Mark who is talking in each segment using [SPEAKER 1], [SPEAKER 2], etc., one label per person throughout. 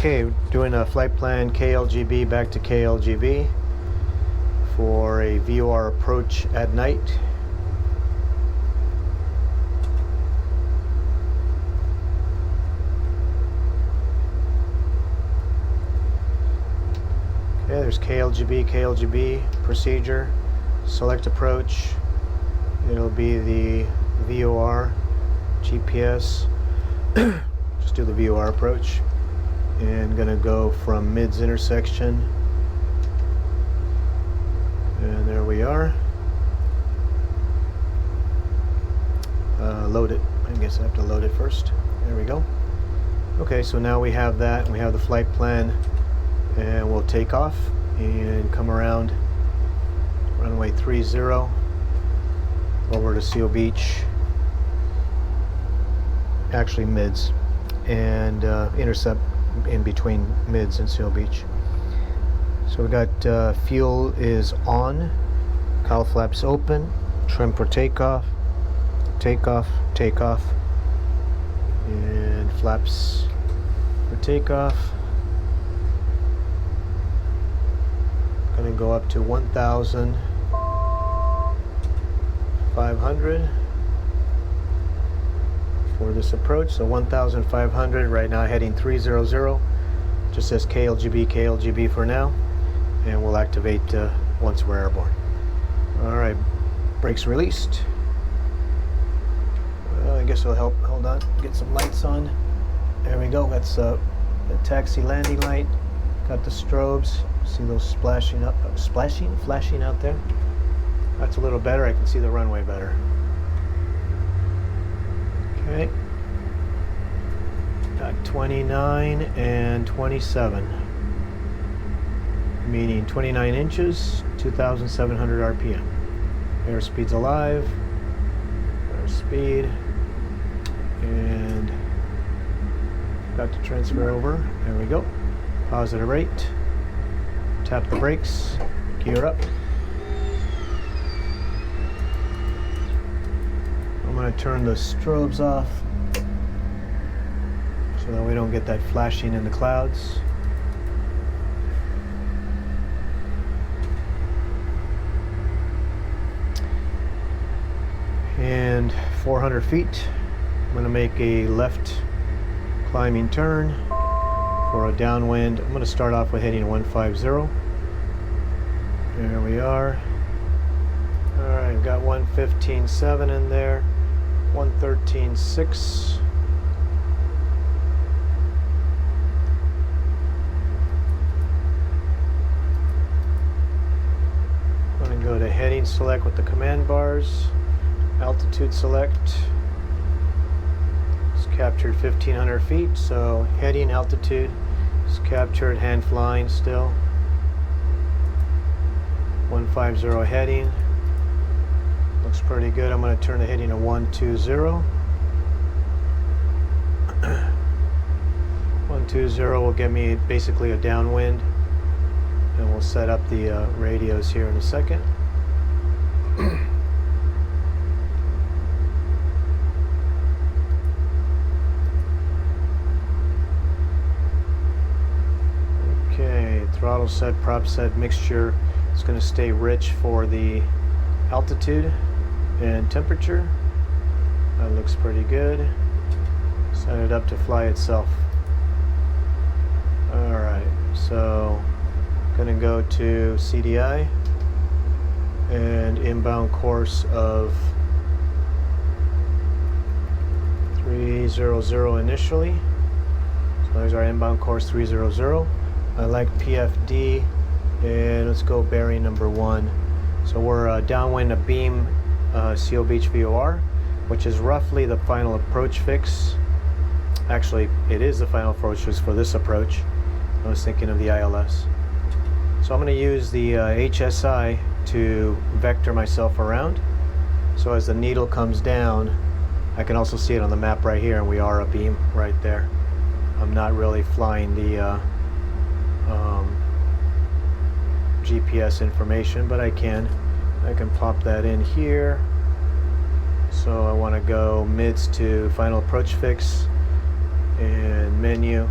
[SPEAKER 1] Okay, doing a flight plan KLGB back to KLGB for a VOR approach at night. Okay, there's KLGB procedure, select approach. It'll be the VOR GPS. Just do the VOR approach. And gonna go from mids intersection, and there we are. Load it. I guess I have to load it first. There we go. Okay, so now we have that. We have the flight plan, and we'll take off and come around runway 30 over to Seal Beach. Actually mids, and intercept in between mids and Seal Beach. So we got fuel is on, cowl flaps open, trim for takeoff, takeoff, and flaps for takeoff. Gonna go up to 1,500 for this approach. So 1,500 right now, heading 300. Just says KLGB for now, and we'll activate once we're airborne. All right, brakes released. I guess it'll help. Hold on, get some lights on. There we go. That's the taxi landing light. Got the strobes. See those flashing out there. That's a little better. I can see the runway better. Okay, got 29 and 27, meaning 29 inches, 2,700 RPM. Airspeed's alive, airspeed, and got to transfer over. There we go. Positive rate. Tap the brakes, gear up. I'm going to turn the strobes off so that we don't get that flashing in the clouds. And 400 feet, I'm going to make a left climbing turn for a downwind. I'm going to start off with heading 150. There we are. All right, got 115.7 in there. 113.6. I'm going to go to heading select with the command bars. Altitude select. It's captured 1,500 feet, so heading altitude is captured, hand flying still. 150 heading. Looks pretty good. I'm going to turn the heading to 120. 120 will get me basically a downwind, and we'll set up the radios here in a second. Okay, throttle set, prop set, mixture. It's going to stay rich for the altitude and temperature. That looks pretty good. Set it up to fly itself. Alright, so gonna go to CDI and inbound course of 300 initially. So there's our inbound course 300. I like PFD, and let's go bearing number 1. So we're downwind of beam Seal Beach VOR, which is roughly the final approach fix. Actually, it is the final approach fix for this approach. I was thinking of the ILS. So I'm going to use the HSI to vector myself around. So as the needle comes down, I can also see it on the map right here, and we are a beam right there. I'm not really flying the GPS information, but I can pop that in here. So I want to go mids to final approach fix and menu,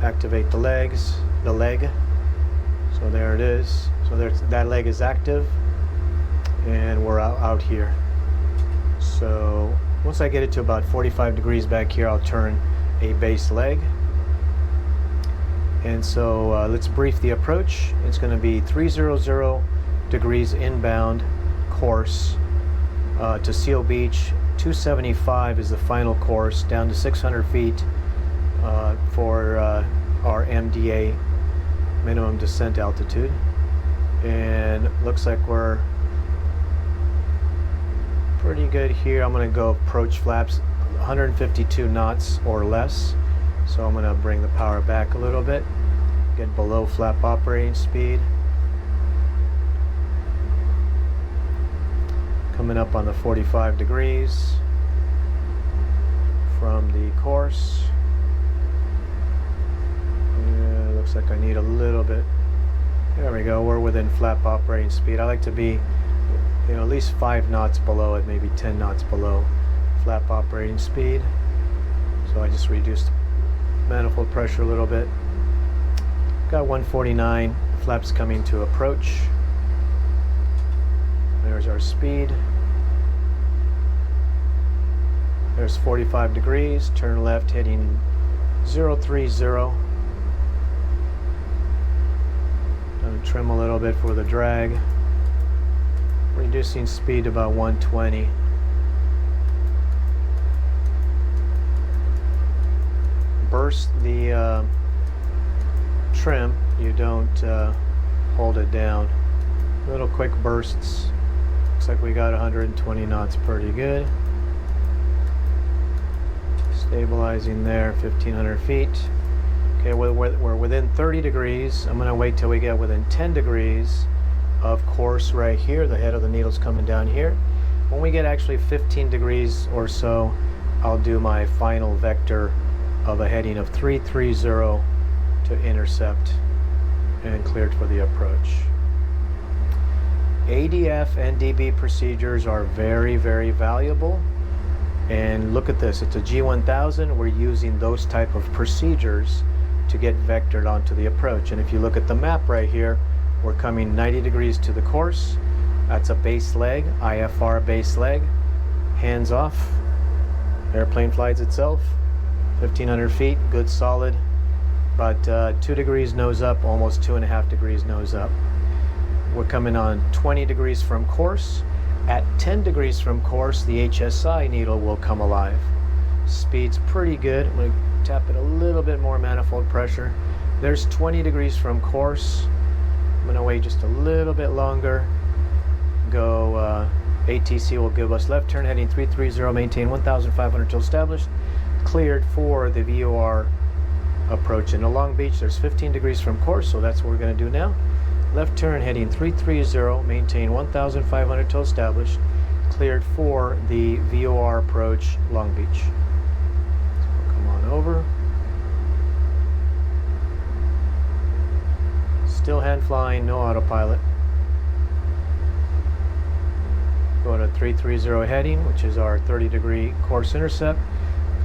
[SPEAKER 1] activate the leg. So there it is. So that leg is active, and we're out here. So once I get it to about 45 degrees back here, I'll turn a base leg. And so let's brief the approach. It's going to be 300 degrees inbound course to Seal Beach. 275 is the final course down to 600 feet for our MDA, minimum descent altitude. And looks like we're pretty good here. I'm going to go approach flaps 152 knots or less. So I'm going to bring the power back a little bit, get below flap operating speed. Coming up on the 45 degrees from the course. Yeah, looks like I need a little bit. There we go, we're within flap operating speed. I like to be, at least 5 knots below it, maybe 10 knots below flap operating speed. So I just reduced manifold pressure a little bit. Got 149, flaps coming to approach. There's our speed. There's 45 degrees, turn left heading 030. Gonna trim a little bit for the drag. Reducing speed to about 120. Burst the trim, you don't hold it down. Little quick bursts. Looks like we got 120 knots, pretty good. Stabilizing there, 1500 feet. Okay, we're within 30 degrees. I'm going to wait till we get within 10 degrees of course right here. The head of the needle's coming down here. When we get actually 15 degrees or so, I'll do my final vector of a heading of 330 to intercept and cleared for the approach. ADF and DB procedures are very, very valuable. And look at this, it's a G1000. We're using those type of procedures to get vectored onto the approach. And if you look at the map right here, we're coming 90 degrees to the course. That's a base leg, IFR base leg. Hands off. Airplane flies itself. 1500 feet, good solid. About 2 degrees nose up, almost 2.5 degrees nose up. We're coming on 20 degrees from course. At 10 degrees from course, the HSI needle will come alive. Speed's pretty good. I'm going to tap it a little bit more manifold pressure. There's 20 degrees from course. I'm going to wait just a little bit longer. Go, ATC will give us left turn heading 330, maintain 1,500 till established. Cleared for the VOR approach into Long Beach. There's 15 degrees from course, so that's what we're going to do now. Left turn heading 330, maintain 1,500 till established. Cleared for the VOR approach, Long Beach. So we'll come on over. Still hand flying, no autopilot. Go to 330 heading, which is our 30-degree course intercept.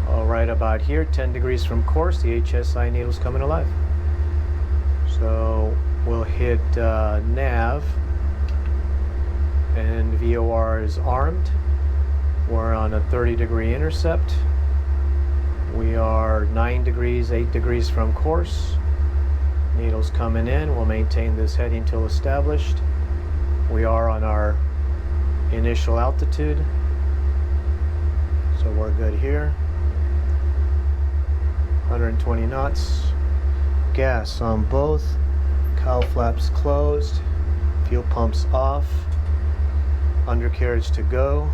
[SPEAKER 1] All right, about here, 10 degrees from course, the HSI needle's coming alive. So we'll hit nav, and VOR is armed. We're on a 30-degree intercept. We are 9 degrees, 8 degrees from course. Needle's coming in. We'll maintain this heading till established. We are on our initial altitude, so we're good here. 120 knots. Gas on both. Cowl flaps closed. Fuel pumps off. Undercarriage to go.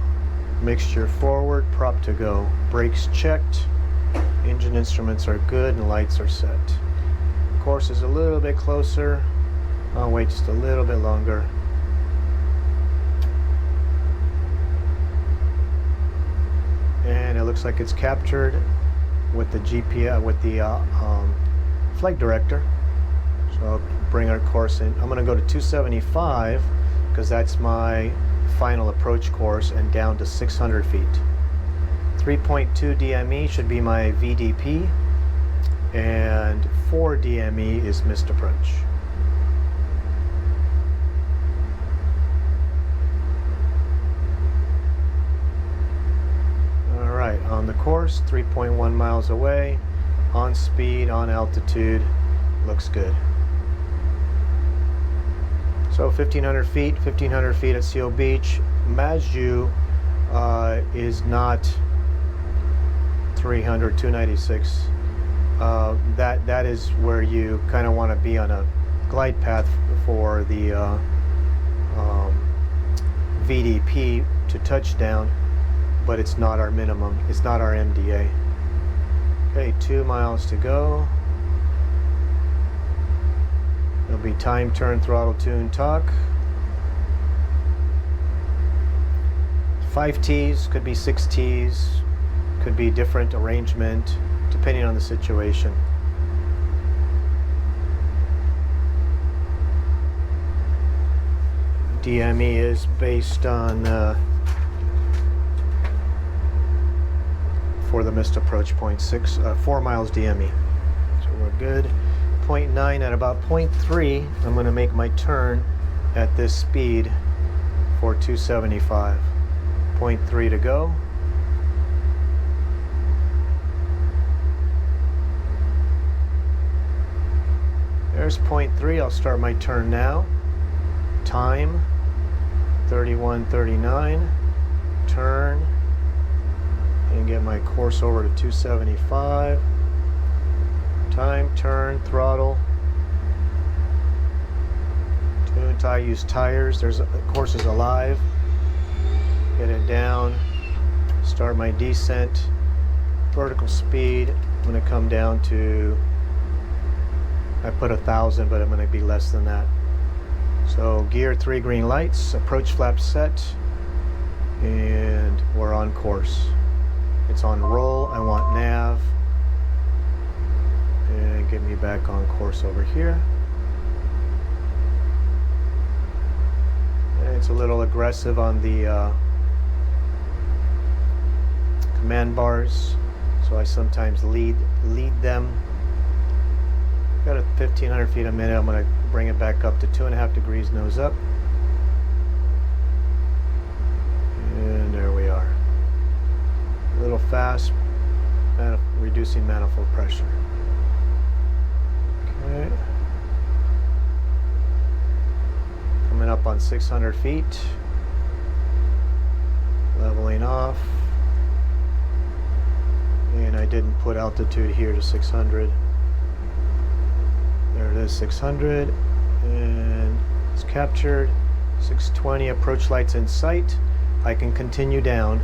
[SPEAKER 1] Mixture forward. Prop to go. Brakes checked. Engine instruments are good and lights are set. Course is a little bit closer. I'll wait just a little bit longer. And it looks like it's captured with the GPS, with the flight director. So I'll bring our course in. I'm going to go to 275 because that's my final approach course, and down to 600 feet. 3.2 DME should be my VDP. and 4 DME is missed approach. All right, on the course, 3.1 miles away, on speed, on altitude, looks good. So 1,500 feet at Seal Beach. Majdu is not 300, 296. That is where you kind of want to be on a glide path for the VDP to touchdown, but it's not our minimum. It's not our MDA. Okay, 2 miles to go. It'll be time, turn, throttle, tune, talk. 5 T's, could be 6 T's, could be different arrangement, depending on the situation. DME is based on, for the missed approach, 4 miles DME. So we're good. 0.9 at about 0.3, I'm going to make my turn at this speed for 275. 0.3 to go. There's 0.3, I'll start my turn now. Time, 31:39. Turn, and get my course over to 275. Time, turn, throttle. Tune, tie, use tires. There's course is alive. Get it down. Start my descent. Vertical speed. I'm going to come down to, I put 1,000, but I'm going to be less than that. So gear, 3 green lights. Approach flap set. And we're on course. It's on roll. I want nav. And get me back on course over here. And it's a little aggressive on the command bars, so I sometimes lead them. Got it 1,500 feet a minute. I'm going to bring it back up to 2.5 degrees nose up. And there we are. A little fast, reducing manifold pressure. Okay. Coming up on 600 feet. Leveling off. And I didn't put altitude here to 600. There it is, 600. And it's captured. 620, approach lights in sight. I can continue down.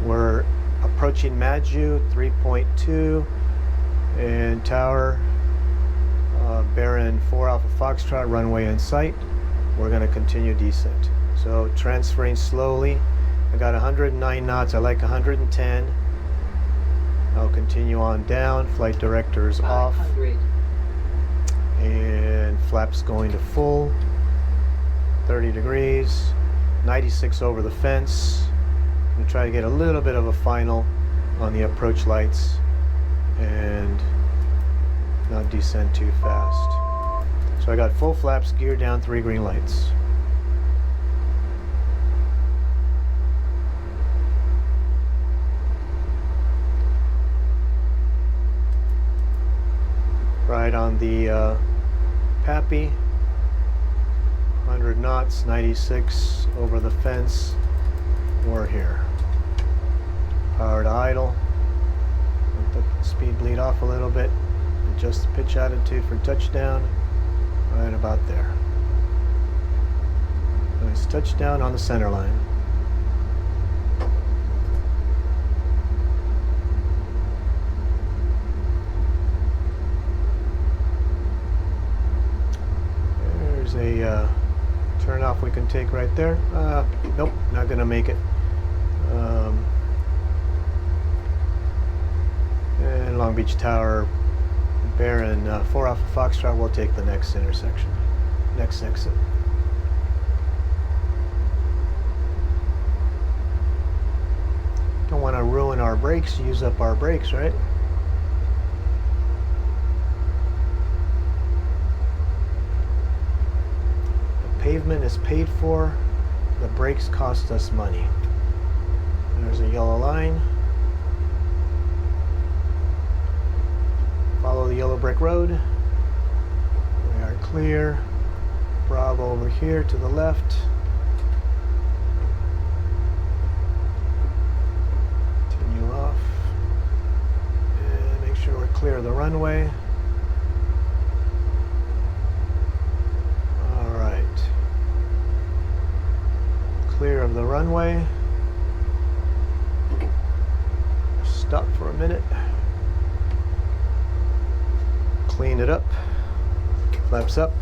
[SPEAKER 1] We're approaching Majdu, 3.2. And tower. Baron 4 Alpha Foxtrot, runway in sight. We're going to continue descent. So transferring slowly. I got 109 knots. I like 110. I'll continue on down. Flight director is off. And flaps going to full. 30 degrees. 96 over the fence. I'm going to try to get a little bit of a final on the approach lights and not descend too fast. So I got full flaps, gear down, 3 green lights. Right on the Pappy, 100 knots, 96 over the fence. We're here. Power to idle. Let the speed bleed off a little bit. Adjust the pitch attitude for touchdown. Right about there. Nice touchdown on the center line. There's a turn off we can take right there. Nope, not going to make it. And Long Beach Tower, Baron 4 Alpha Foxtrot, we'll take the next intersection, next exit. Don't want to ruin our brakes, use up our brakes, right? pavement is paid for, the brakes cost us money. There's a yellow line. Follow the yellow brick road. We are clear. Bravo over here to the left. Continue off. And make sure we're clear of the runway. All right. Clear of the runway. Stop for a minute. Clean it up. Flaps up.